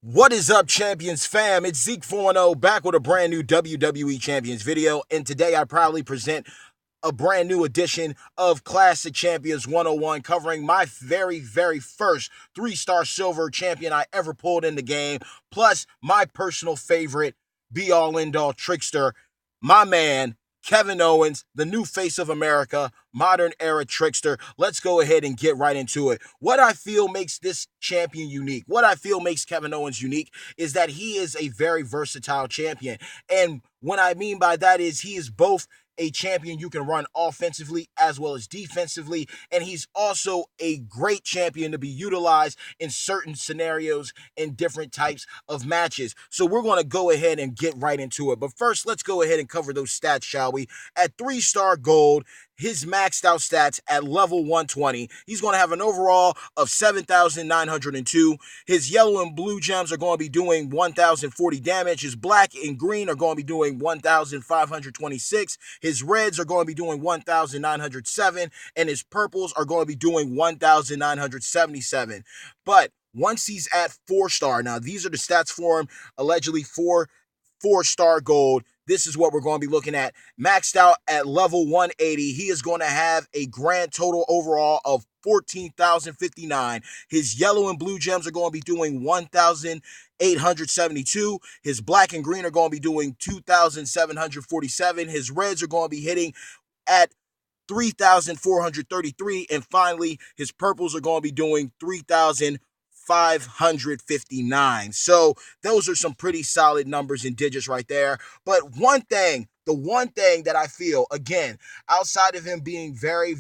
What is up, Champions fam? It's Zeke 4-0 back with a brand new WWE Champions video, and today I proudly present a brand new edition of Classic Champions 101, covering my very first three-star silver champion I ever pulled in the game, plus my personal favorite be-all end-all trickster, my man Kevin Owens, the new face of America, modern era trickster. Let's go ahead and get right into it. What I feel makes this champion unique, what I feel makes Kevin Owens unique, is that he is a very versatile champion. And what I mean by that is he is both a champion you can run offensively as well as defensively, and he's also a great champion to be utilized in certain scenarios in different types of matches. So we're going to go ahead and get right into it. But first, let's go ahead and cover those stats, shall we? At 3-star gold, his maxed out stats at level 120, he's going to have an overall of 7,902. His yellow and blue gems are going to be doing 1,040 damage. His black and green are going to be doing 1,526. His reds are going to be doing 1,907. And his purples are going to be doing 1,977. But once he's at 4-star, now these are the stats for him, allegedly 4-star gold. This is what we're going to be looking at. Maxed out at level 180, he is going to have a grand total overall of 14,059. His yellow and blue gems are going to be doing 1,872. His black and green are going to be doing 2,747. His reds are going to be hitting at 3,433. And finally, his purples are going to be doing 3,559. So those are some pretty solid numbers and digits right there. But the one thing that I feel, again, outside of him being very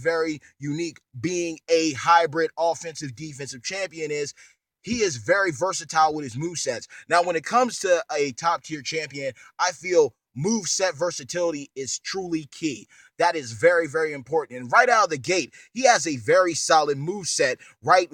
unique, being a hybrid offensive defensive champion, is he is very versatile with his movesets. Now, when it comes to a top tier champion, I feel moveset versatility is truly key. That is very important. And right out of the gate, he has a very solid moveset. Right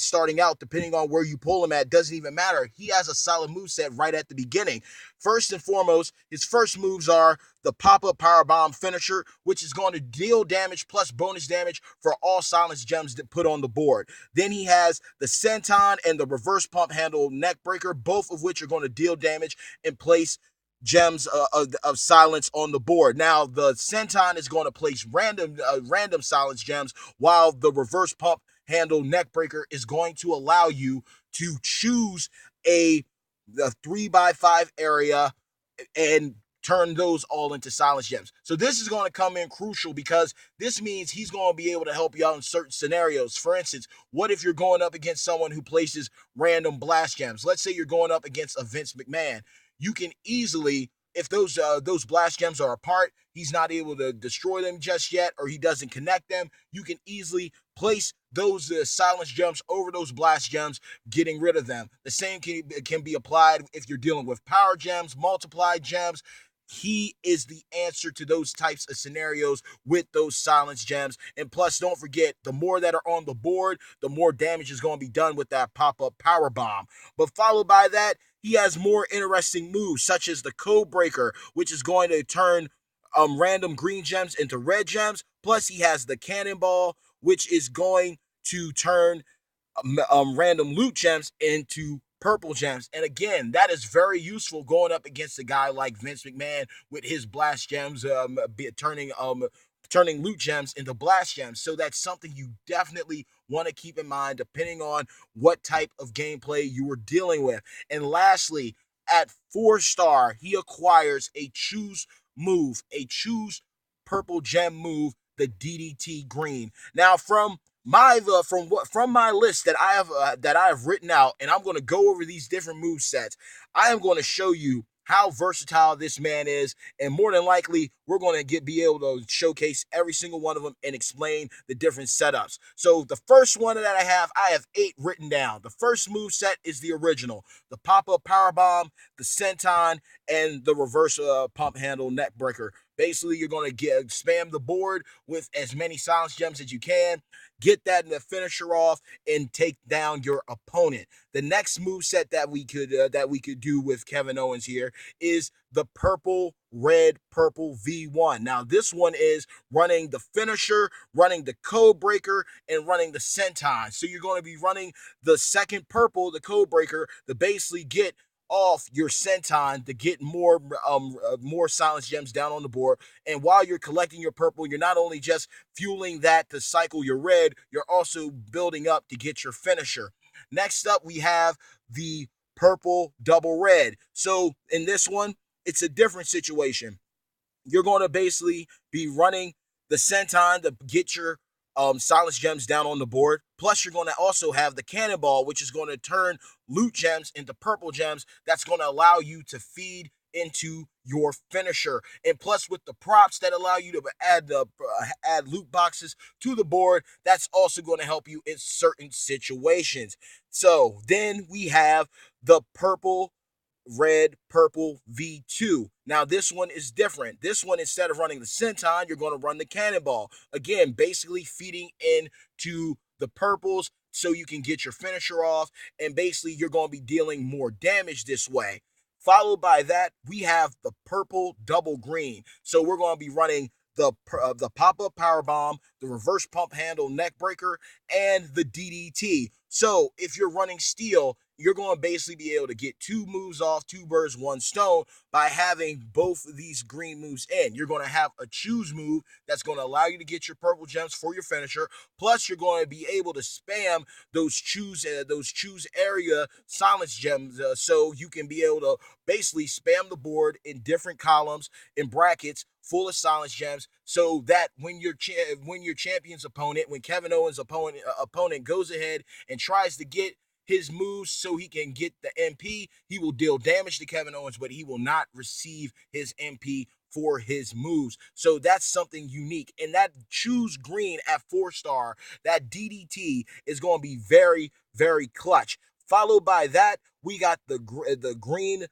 starting out, depending on where you pull him at, doesn't even matter. He has a solid moveset right at the beginning. First and foremost, his first moves are the pop-up powerbomb finisher, which is going to deal damage plus bonus damage for all silence gems that put on the board. Then he has the senton and the reverse pump handle neckbreaker, both of which are going to deal damage and place gems of silence on the board. Now, the senton is going to place random silence gems, while the reverse pump handle neckbreaker is going to allow you to choose a 3x5 area and turn those all into silence gems. So this is going to come in crucial because this means he's going to be able to help you out in certain scenarios. For instance, what if you're going up against someone who places random blast gems? Let's say you're going up against a Vince McMahon. You can easily, if those blast gems are apart, he's not able to destroy them just yet, or he doesn't connect them, you can easily place those silence gems over those blast gems, getting rid of them. The same can be applied if you're dealing with power gems, multiplied gems. He is the answer to those types of scenarios with those silence gems. And plus, don't forget, the more that are on the board, the more damage is going to be done with that pop-up power bomb. But followed by that, he has more interesting moves, such as the code breaker, which is going to turn random green gems into red gems. Plus, he has the cannonball, which is going to turn random loot gems into purple gems. And again, that is very useful going up against a guy like Vince McMahon with his blast gems, turning loot gems into blast gems. So that's something you definitely want to keep in mind depending on what type of gameplay you were dealing with. And lastly, at 4-star, he acquires a choose purple gem move, the DDT green. Now, from my list that I have written out, and I'm going to go over these different move sets. I am going to show you how versatile this man is, and more than likely, we're going to be able to showcase every single one of them and explain the different setups. So the first one that I have 8 written down. The first move set is the original, the pop-up power bomb, the senton, and the reverse pump handle neck breaker. Basically, you're going to get spam the board with as many silence gems as you can, get that in the finisher off, and take down your opponent. The next move set that we could do with Kevin Owens here is the purple red purple V1. Now this one is running the finisher, running the code breaker, and running the senton. So you're going to be running the second purple, the code breaker, to basically get off your senton to get more silence gems down on the board. And while you're collecting your purple, you're not only just fueling that to cycle your red, you're also building up to get your finisher. Next up, we have the purple double red. So in this one, it's a different situation. You're going to basically be running the senton to get your silence gems down on the board. Plus, you're going to also have the cannonball, which is going to turn loot gems into purple gems. That's going to allow you to feed into your finisher. And plus, with the props that allow you to add loot boxes to the board, that's also going to help you in certain situations. So then we have the purple red, purple V2. Now, this one is different. This one, instead of running the senton, you're going to run the cannonball. Again, basically feeding into the purples so you can get your finisher off, and basically you're going to be dealing more damage this way. Followed by that, we have the purple double green. So we're going to be running the pop-up power bomb, the reverse pump handle neck breaker, and the DDT. So if you're running steel, you're going to basically be able to get two moves off, two birds, one stone, by having both of these green moves in. You're going to have a choose move that's going to allow you to get your purple gems for your finisher. Plus, you're going to be able to spam those choose area silence gems, so you can be able to basically spam the board in different columns in brackets full of silence gems, so that when your champion's opponent, when Kevin Owens' opponent goes ahead and tries to get his moves so he can get the MP, he will deal damage to Kevin Owens, but he will not receive his MP for his moves. So that's something unique. And that choose green at 4-star, that DDT is going to be very, very clutch. Followed by that, we got the green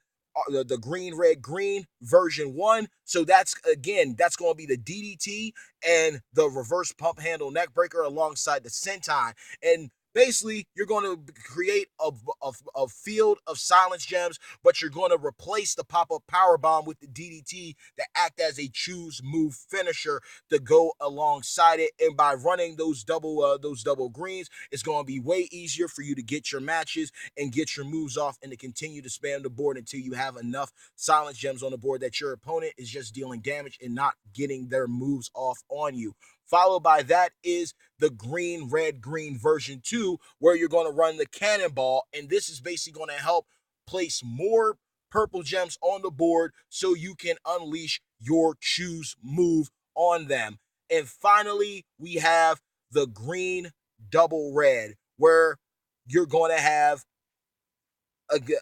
red green version 1. So that's going to be the DDT and the reverse pump handle neck breaker alongside the senton. And basically, you're going to create a field of silence gems, but you're going to replace the pop-up power bomb with the DDT that act as a choose move finisher to go alongside it. And by running those double greens, it's going to be way easier for you to get your matches and get your moves off, and to continue to spam the board until you have enough silence gems on the board that your opponent is just dealing damage and not getting their moves off on you. Followed by that is the green, red, green version 2, where you're going to run the cannonball. And this is basically going to help place more purple gems on the board so you can unleash your choose move on them. And finally, we have the green double red, where you're going to have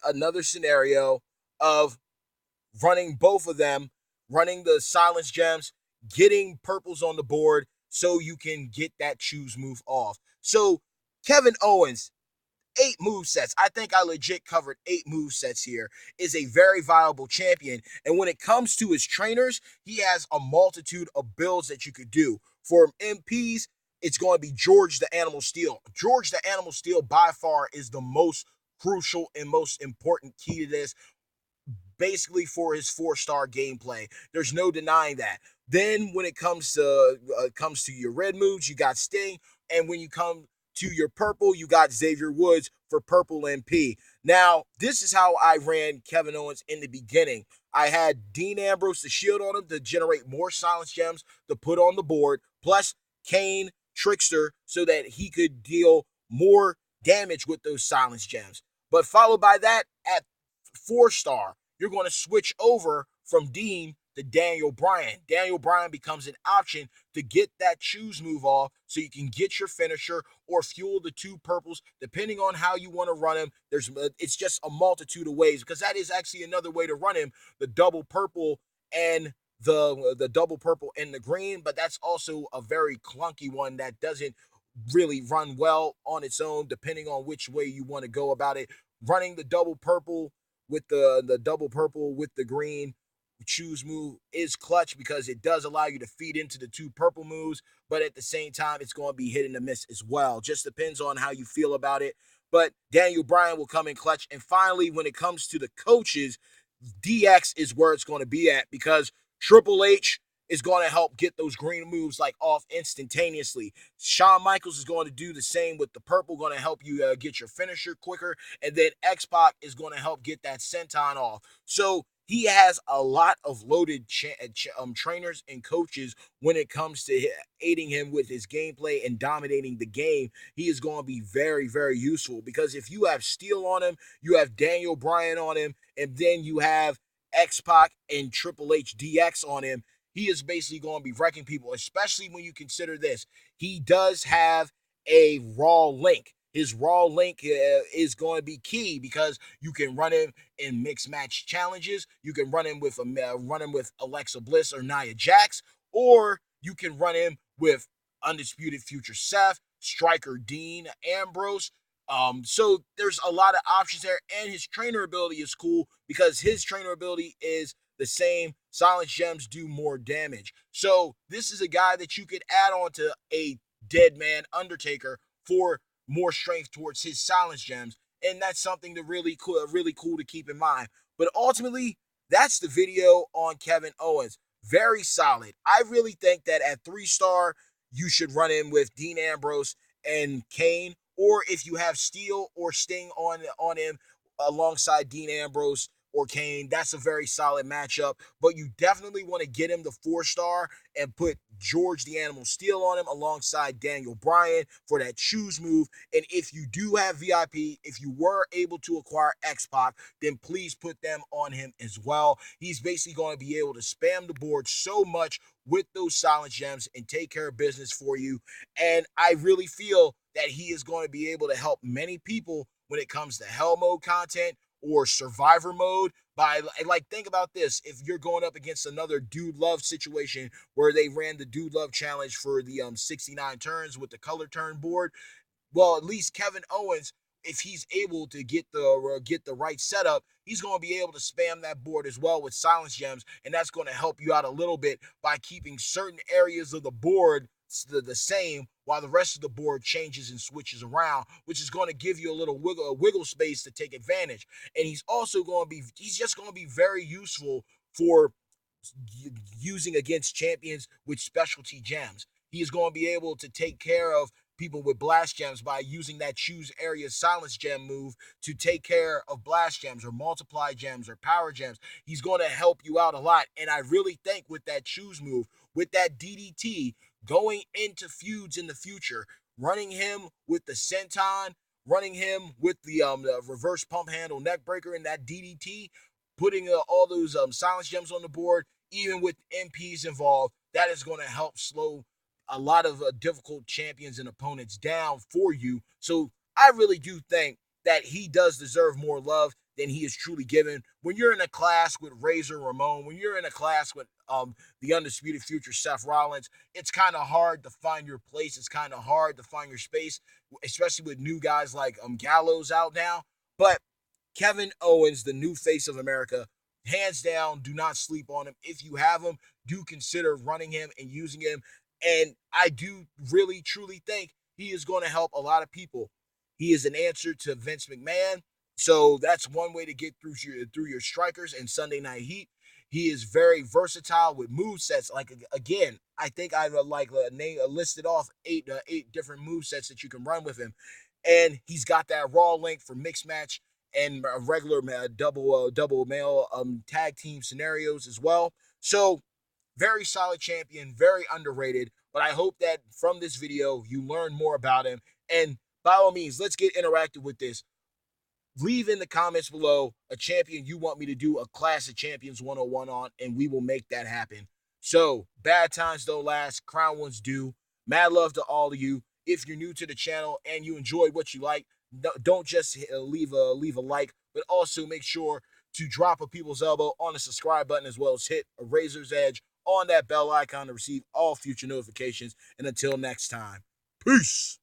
another scenario of running both of them, running the silence gems, getting purples on the board so you can get that choose move off. So Kevin Owens, 8 move sets. I think I legit covered 8 move sets here. Is a very viable champion. And when it comes to his trainers, he has a multitude of builds that you could do. For MPs, it's going to be George the Animal Steel. George the Animal Steel by far is the most crucial and most important key to this, basically for his 4-star gameplay. There's no denying that. Then when it comes to your red moves, you got Sting, and when you come to your purple, you got Xavier Woods for purple MP. Now, this is how I ran Kevin Owens in the beginning. I had Dean Ambrose, the shield on him, to generate more silence gems to put on the board, plus Kane, Trickster, so that he could deal more damage with those silence gems. But followed by that, at 4-star, you're going to switch over from Dean to Daniel Bryan. Daniel Bryan becomes an option to get that choose move off so you can get your finisher or fuel the 2 purples, depending on how you want to run him. It's just a multitude of ways, because that is actually another way to run him, the double purple and the double purple and the green, but that's also a very clunky one that doesn't really run well on its own, depending on which way you want to go about it. Running the double purple with the double purple with the green choose move is clutch because it does allow you to feed into the two purple moves, but at the same time, it's going to be hit and a miss as well. Just depends on how you feel about it. But Daniel Bryan will come in clutch. And finally, when it comes to the coaches, DX is where it's going to be at because Triple H is going to help get those green moves like off instantaneously. Shawn Michaels is going to do the same with the purple, going to help you get your finisher quicker. And then X-Pac is going to help get that senton off. So he has a lot of loaded trainers and coaches when it comes to aiding him with his gameplay and dominating the game. He is going to be very, very useful because if you have Steel on him, you have Daniel Bryan on him, and then you have X-Pac and Triple H DX on him, he is basically going to be wrecking people, especially when you consider this. He does have a Raw link. His Raw link is going to be key because you can run him in mixed match challenges. You can run him with Alexa Bliss or Nia Jax, or you can run him with Undisputed Future Seth, Striker Dean Ambrose. So there's a lot of options there, and his trainer ability is cool because his trainer ability is the same. Silent gems do more damage. So this is a guy that you could add on to a dead man Undertaker for more strength towards his silence gems, and that's something to really cool to keep in mind. But ultimately, that's the video on Kevin Owens. Very solid. I really think that at 3-star, you should run in with Dean Ambrose and Kane, or if you have Steel or Sting on him alongside Dean Ambrose or Kane, that's a very solid matchup. But you definitely want to get him the 4-star and put George the Animal Steel on him alongside Daniel Bryan for that choose move. And if you do have VIP, if you were able to acquire X-Pac, then please put them on him as well. He's basically going to be able to spam the board so much with those silent gems and take care of business for you. And I really feel that he is going to be able to help many people when it comes to Hell Mode content or Survivor mode. By like, think about this: if you're going up against another Dude Love situation where they ran the Dude Love challenge for the 69 turns with the color turn board, well, at least Kevin Owens, if he's able to get the right setup, he's going to be able to spam that board as well with silence gems, and that's going to help you out a little bit by keeping certain areas of the board the same while the rest of the board changes and switches around, which is going to give you a little wiggle space to take advantage. And he's just going to be very useful for using against champions with specialty gems. He is going to be able to take care of people with blast gems by using that choose area silence gem move to take care of blast gems or multiply gems or power gems. He's going to help you out a lot. And I really think with that choose move, with that DDT, going into feuds in the future, running him with the senton, running him with the reverse pump handle neck breaker and that DDT, putting all those silence gems on the board, even with MPs involved, that is going to help slow a lot of difficult champions and opponents down for you. So I really do think that he does deserve more love than he is truly given. When you're in a class with Razor Ramon, when you're in a class with the Undisputed Future Seth Rollins, it's kind of hard to find your place. It's kind of hard to find your space, especially with new guys like Gallows out now. But Kevin Owens, the new face of America, hands down, do not sleep on him. If you have him, do consider running him and using him. And I do really, truly think he is going to help a lot of people. He is an answer to Vince McMahon. So that's one way to get through your strikers and Sunday Night Heat. He is very versatile with move sets. Like, again, I think I listed off eight different move sets that you can run with him, and he's got that Raw link for mixed match and regular double male tag team scenarios as well. So very solid champion, very underrated. But I hope that from this video you learn more about him. And by all means, let's get interactive with this. Leave in the comments below a champion you want me to do a Clash of Champions 101 on, and we will make that happen. So, bad times don't last, crown ones do. Mad love to all of you. If you're new to the channel and you enjoyed what you like, don't just leave a like, but also make sure to drop a people's elbow on the subscribe button, as well as hit a razor's edge on that bell icon to receive all future notifications. And until next time, peace.